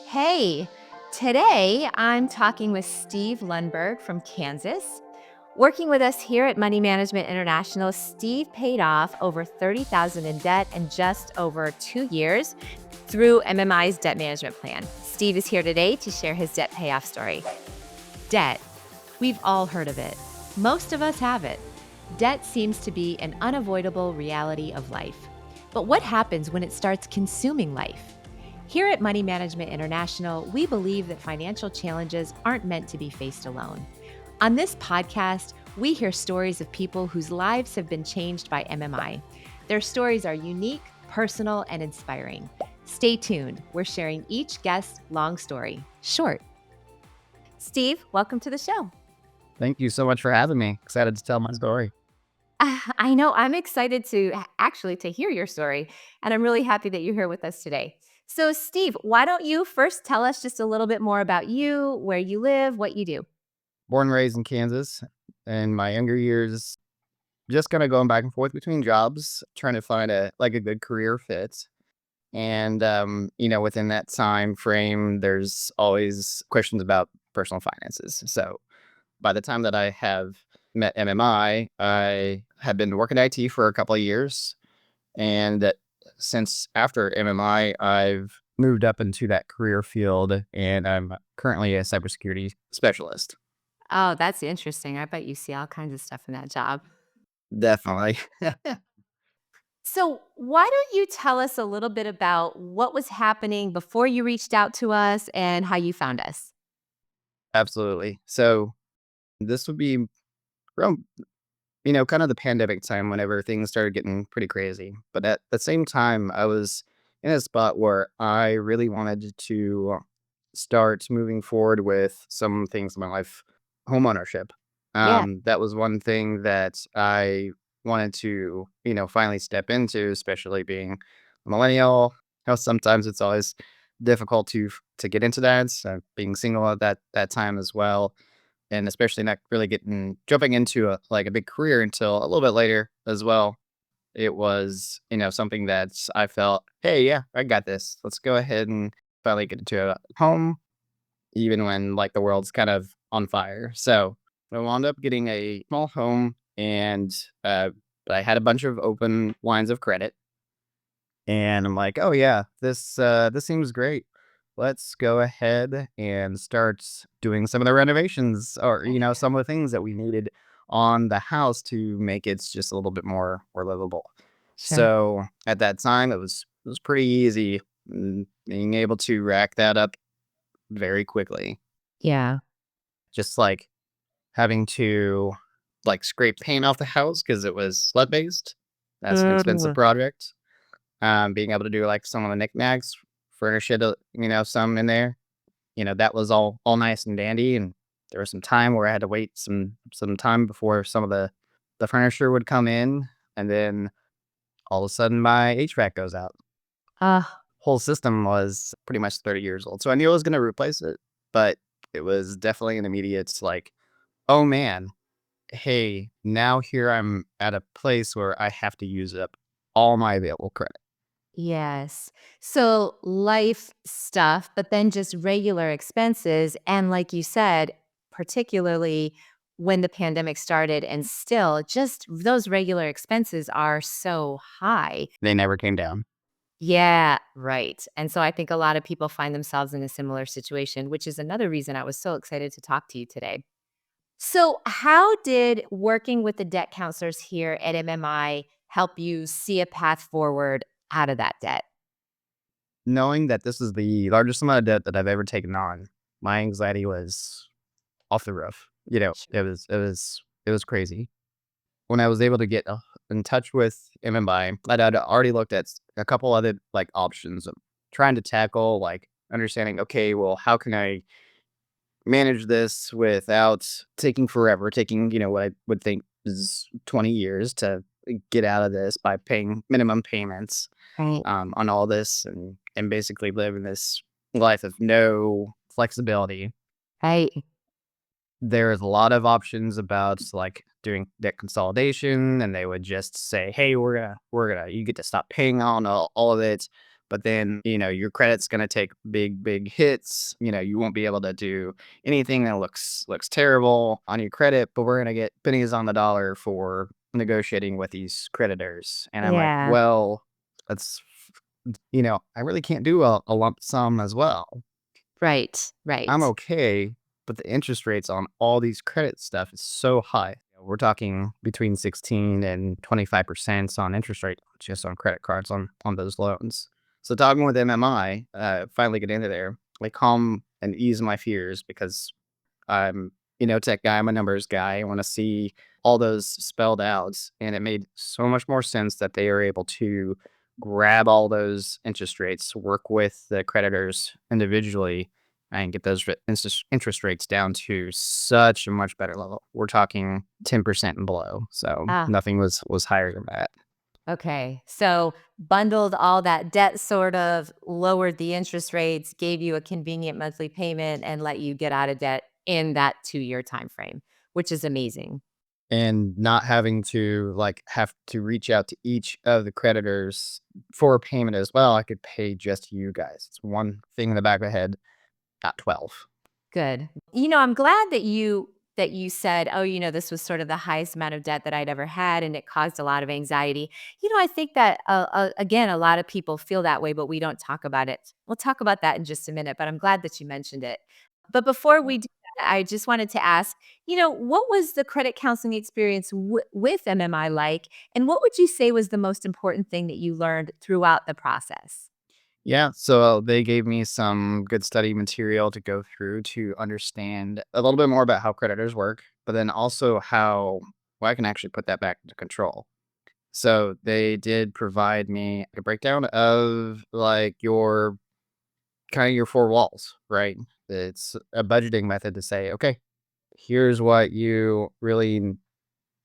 Hey, today I'm talking with Steve Lundberg from Kansas. Working with us here at Money Management International, Steve paid off over $30,000 in debt in just over 2 years through MMI's debt management plan. Steve is here today to share his debt payoff story. Debt. We've all heard of it. Most of us have it. Debt seems to be an unavoidable reality of life. But what happens when it starts consuming life? Here at Money Management International, we believe that financial challenges aren't meant to be faced alone. On this podcast, we hear stories of people whose lives have been changed by MMI. Their stories are unique, personal, and inspiring. Stay tuned. We're sharing each guest's long story, short. Steve, welcome to the show. Thank you so much for having me. Excited to tell my story. I know I'm excited to hear your story, and I'm really happy that you're here with us today. So, Steve, why don't you first tell us just a little bit more about you, where you live, what you do? Born and raised in Kansas. In my younger years, just kind of going back and forth between jobs, trying to find a good career fit. And within that time frame, there's always questions about personal finances. So by the time that I have met MMI had been working IT for a couple of years. And since after MMI, I've moved up into that career field and I'm currently a cybersecurity specialist. Oh, that's interesting. I bet you see all kinds of stuff in that job. Definitely. So, why don't you tell us a little bit about what was happening before you reached out to us and how you found us? Absolutely. So this would be around, kind of the pandemic time whenever things started getting pretty crazy. But at the same time, I was in a spot where I really wanted to start moving forward with some things in my life, homeownership. Yeah. That was one thing that I wanted to, finally step into, especially being a millennial. How sometimes it's always difficult to get into that. So being single at that time as well, and especially not really jumping into a big career until a little bit later as well. It was, something that I felt, hey, yeah, I got this. Let's go ahead and finally get into a home, even when like the world's kind of on fire. So I wound up getting a small home, and but I had a bunch of open lines of credit, and I'm like, oh yeah, this seems great. Let's go ahead and start doing some of the renovations, or some of the things that we needed on the house to make it just a little bit more livable. Sure. So at that time, it was pretty easy, being able to rack that up very quickly. Yeah. Just like having to like scrape paint off the house because it was sled based. That's an expensive Mm. project. Being able to do like some of the knickknacks, furnish it, some in there. That was all nice and dandy. And there was some time where I had to wait some time before some of the furniture would come in, and then all of a sudden my HVAC goes out. Uh, Whole system was pretty much 30 years old, so I knew I was going to replace it, but it was definitely an immediate like, oh man, hey, now here I'm at a place where I have to use up all my available credit. yes. So life stuff, but then just regular expenses. And like you said, particularly when the pandemic started, and still just those regular expenses are so high. They never came down. Yeah, right. And so I think a lot of people find themselves in a similar situation, which is another reason I was so excited to talk to you today. So, how did working with the debt counselors here at MMI help you see a path forward out of that debt? Knowing that this is the largest amount of debt that I've ever taken on, my anxiety was off the roof. It was crazy. When I was able to get in touch with MMI, I'd already looked at a couple other like options of trying to tackle like understanding. Okay, well, how can I manage this without taking forever? Taking what I would think is 20 years to get out of this by paying minimum payments Right. on all this, and basically living this life of no flexibility. Right. There's a lot of options about like doing debt consolidation, and they would just say, "Hey, you get to stop paying on all of it." but then, your credit's gonna take big, big hits. You won't be able to do anything that looks terrible on your credit, but we're gonna get pennies on the dollar for negotiating with these creditors. And I'm like, Yeah. well, that's I really can't do a lump sum as well. Right. I'm Right. okay, but the interest rates on all these credit stuff is so high. We're talking between 16 and 25% on interest rate just on credit cards on those loans. So talking with MMI, finally get into there, like calm and ease my fears because I'm, tech guy, I'm a numbers guy. I want to see all those spelled out. And it made so much more sense that they are able to grab all those interest rates, work with the creditors individually, and get those interest rates down to such a much better level. We're talking 10% and below. So Ah, nothing was higher than that. okay. So bundled all that debt, sort of lowered the interest rates, gave you a convenient monthly payment, and let you get out of debt in that 2-year time frame, which is amazing. And not having to have to reach out to each of the creditors for a payment as well. I could pay just you guys. It's one thing in the back of my head, not 12. Good. I'm glad that you said, "Oh, this was sort of the highest amount of debt that I'd ever had, and it caused a lot of anxiety." I think that again, a lot of people feel that way, but we don't talk about it. We'll talk about that in just a minute, but I'm glad that you mentioned it. But before we do that, I just wanted to ask, what was the credit counseling experience with MMI like, and what would you say was the most important thing that you learned throughout the process? Yeah, so they gave me some good study material to go through to understand a little bit more about how creditors work, but then also how I can actually put that back into control. So they did provide me a breakdown of your kind of your four walls, right? It's a budgeting method to say, okay, here's what you really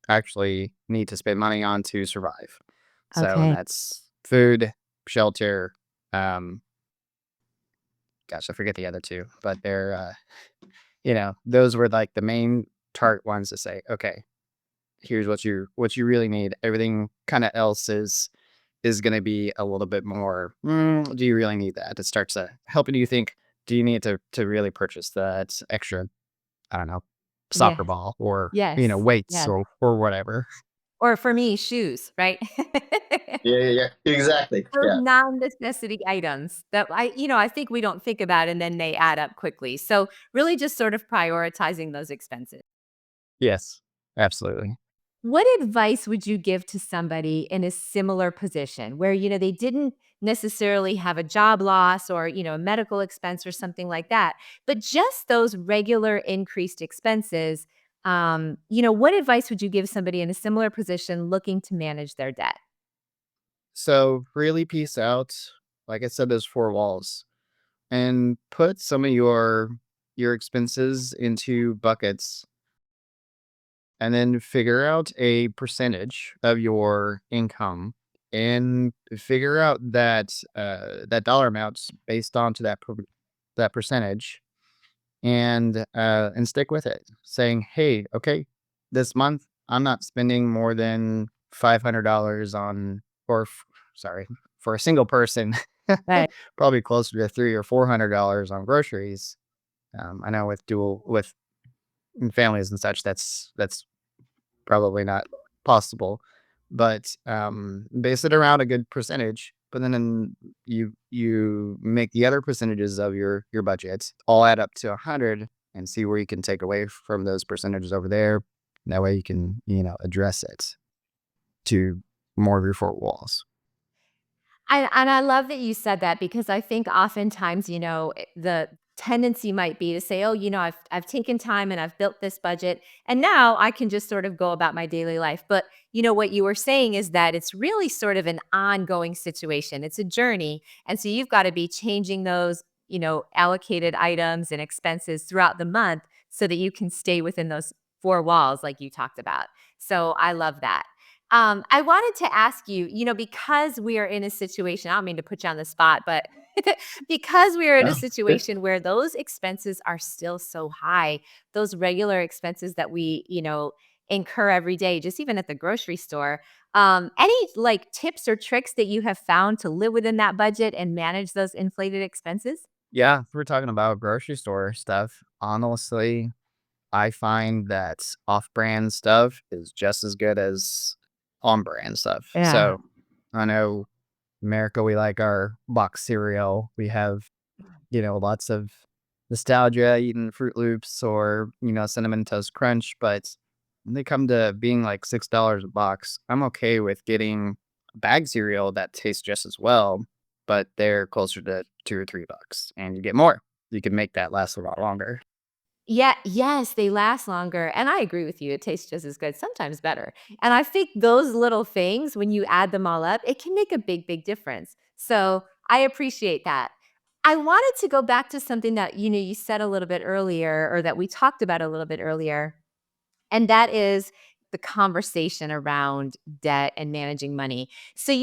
actually need to spend money on to survive. So, and Okay. that's food, shelter, um, gosh, I forget the other two, but they're, those were like the main tart ones to say, okay, here's what you really need. Everything kind of else is going to be a little bit more. Do you really need that? It starts to helping you think. Do you need to really purchase that extra? I don't know, soccer Yes. ball or Yes. weights Yes. or whatever. Or for me, shoes, right? Yeah, yeah, yeah. Exactly. Those Yeah. non-necessity items that I think we don't think about, and then they add up quickly. So, really just sort of prioritizing those expenses. Yes. Absolutely. What advice would you give to somebody in a similar position where, they didn't necessarily have a job loss or, a medical expense or something like that, but just those regular increased expenses? What advice would you give somebody in a similar position looking to manage their debt? So really piece out, like I said, those four walls and put some of your expenses into buckets and then figure out a percentage of your income and figure out that dollar amounts based onto that percentage and stick with it saying, hey, okay, this month I'm not spending more than $500 on or sorry, for a single person, Right. probably closer to three or $400 on groceries. I know with families and such, that's probably not possible, but, base it around a good percentage, but then you make the other percentages of your budget all add up to 100 and see where you can take away from those percentages over there. That way you can, address it to more of your 4 walls. And I love that you said that because I think oftentimes, the tendency might be to say, "Oh, I've taken time and I've built this budget, and now I can just sort of go about my daily life." But, what you were saying is that it's really sort of an ongoing situation. It's a journey, and so you've got to be changing those, allocated items and expenses throughout the month so that you can stay within those 4 walls like you talked about. So, I love that. I wanted to ask you, because we are in a situation, I don't mean to put you on the spot, but because we are in a Oh, good. situation where those expenses are still so high, those regular expenses that we, incur every day, just even at the grocery store. Any like tips or tricks that you have found to live within that budget and manage those inflated expenses? Yeah, if we're talking about grocery store stuff, honestly, I find that off-brand stuff is just as good as on-brand stuff. Yeah. So I know America, we like our box cereal. We have, lots of nostalgia eating Fruit Loops or, Cinnamon Toast Crunch. But when they come to being like $6 a box, I'm okay with getting a bag cereal that tastes just as well, but they're closer to $2 or $3 and you get more. You can make that last a lot longer. Yeah, yes, they last longer, and I agree with you, it tastes just as good, sometimes better, and I think those little things, when you add them all up, it can make a big, big difference, so I appreciate that. I wanted to go back to something that, you said a little bit earlier or that we talked about a little bit earlier, and that is the conversation around debt and managing money. So,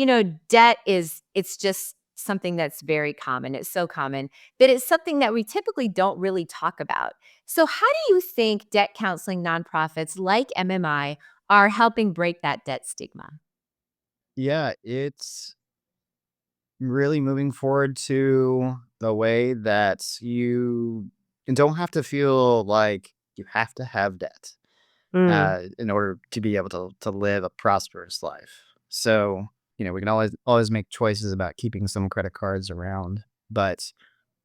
debt it's just something that's very common. It's so common, but it's something that we typically don't really talk about. So, how do you think debt counseling nonprofits like MMI are helping break that debt stigma? Yeah, it's really moving forward to the way that you don't have to feel like you have to have debt Mm, in order to be able to live a prosperous life. So, we can always make choices about keeping some credit cards around, but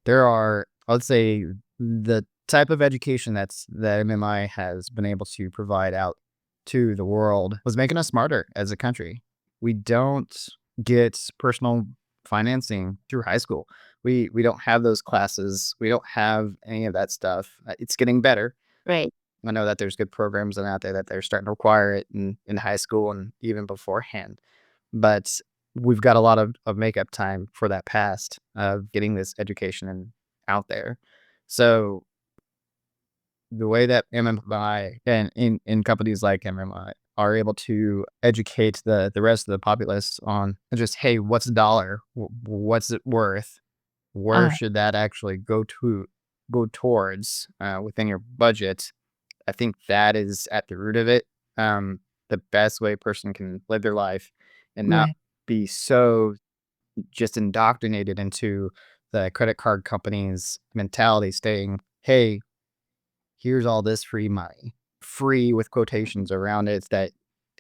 there are, I would say, the type of education that MMI has been able to provide out to the world was making us smarter as a country. We don't get personal financing through high school. We don't have those classes. We don't have any of that stuff. It's getting better. right. I know that there's good programs out there that they're starting to require it in high school and even beforehand. But we've got a lot of makeup time for that past of getting this education and out there. So the way that MMI and in companies like MMI are able to educate the rest of the populace on just, hey, what's a dollar? What's it worth? Where Uh, should that actually go towards within your budget? I think that is at the root of it. The best way a person can live their life and not right. be so just indoctrinated into the credit card company's mentality saying, hey, here's all this free money, free with quotations around it that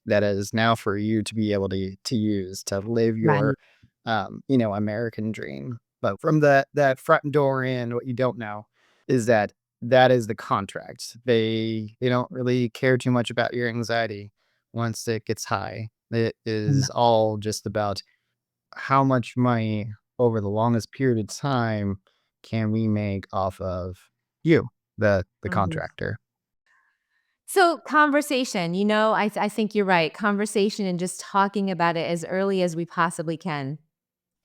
is now for you to be able to use to live Right. your American dream. But from that front door in, what you don't know is that is the contract. They don't really care too much about your anxiety once it gets high. It is all just about how much money over the longest period of time can we make off of you, the Mhm. contractor. So conversation, I think you're right. Conversation and just talking about it as early as we possibly can.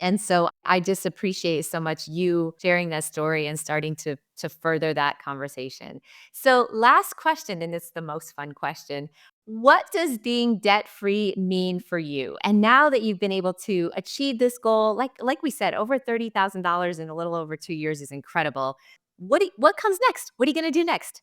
And so I just appreciate so much you sharing that story and starting to further that conversation. So last question, and it's the most fun question. What does being debt-free mean for you? And now that you've been able to achieve this goal, like we said, over $30,000 in a little over 2 years is incredible. What comes next? What are you going to do next?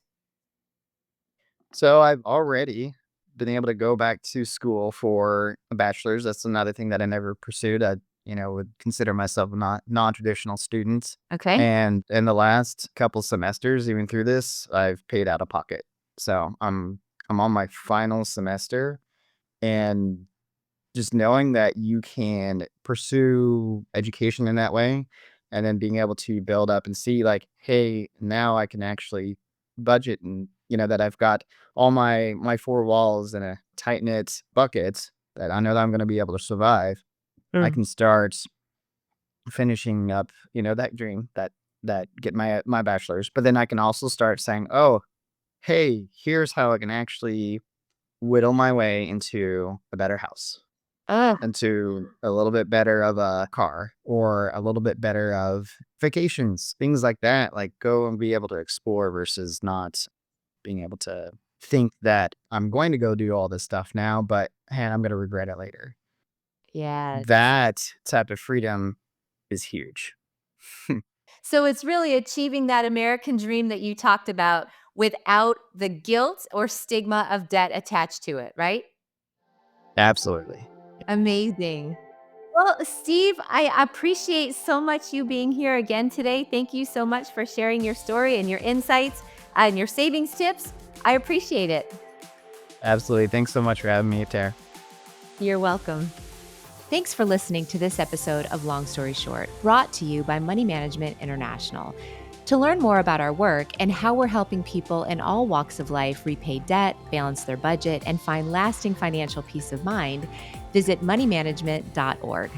So I've already been able to go back to school for a bachelor's. That's another thing that I never pursued. I, would consider myself a not non-traditional student. Okay. And in the last couple semesters, even through this, I've paid out of pocket. So I'm on my final semester, and just knowing that you can pursue education in that way, and then being able to build up and see like, hey, now I can actually budget, and that I've got all my four walls in a tight knit bucket that I know that I'm going to be able to survive. I Mm. can start finishing up, that dream that get my bachelor's, but then I can also start saying, oh, hey, here's how I can actually whittle my way into a better house, Ugh. into a little bit better of a car, or a little bit better of vacations, things like that. Like, go and be able to explore versus not being able to think that I'm going to go do all this stuff now, but man, I'm going to regret it later. Yes. That type of freedom is huge. So it's really achieving that American dream that you talked about without the guilt or stigma of debt attached to it, right? Absolutely. Amazing. Well, Steve, I appreciate so much you being here again today. Thank you so much for sharing your story and your insights and your savings tips. I appreciate it. Absolutely. Thanks so much for having me, Tara. You're welcome. Thanks for listening to this episode of Long Story Short, brought to you by Money Management International. To learn more about our work and how we're helping people in all walks of life repay debt, balance their budget, and find lasting financial peace of mind, visit moneymanagement.org.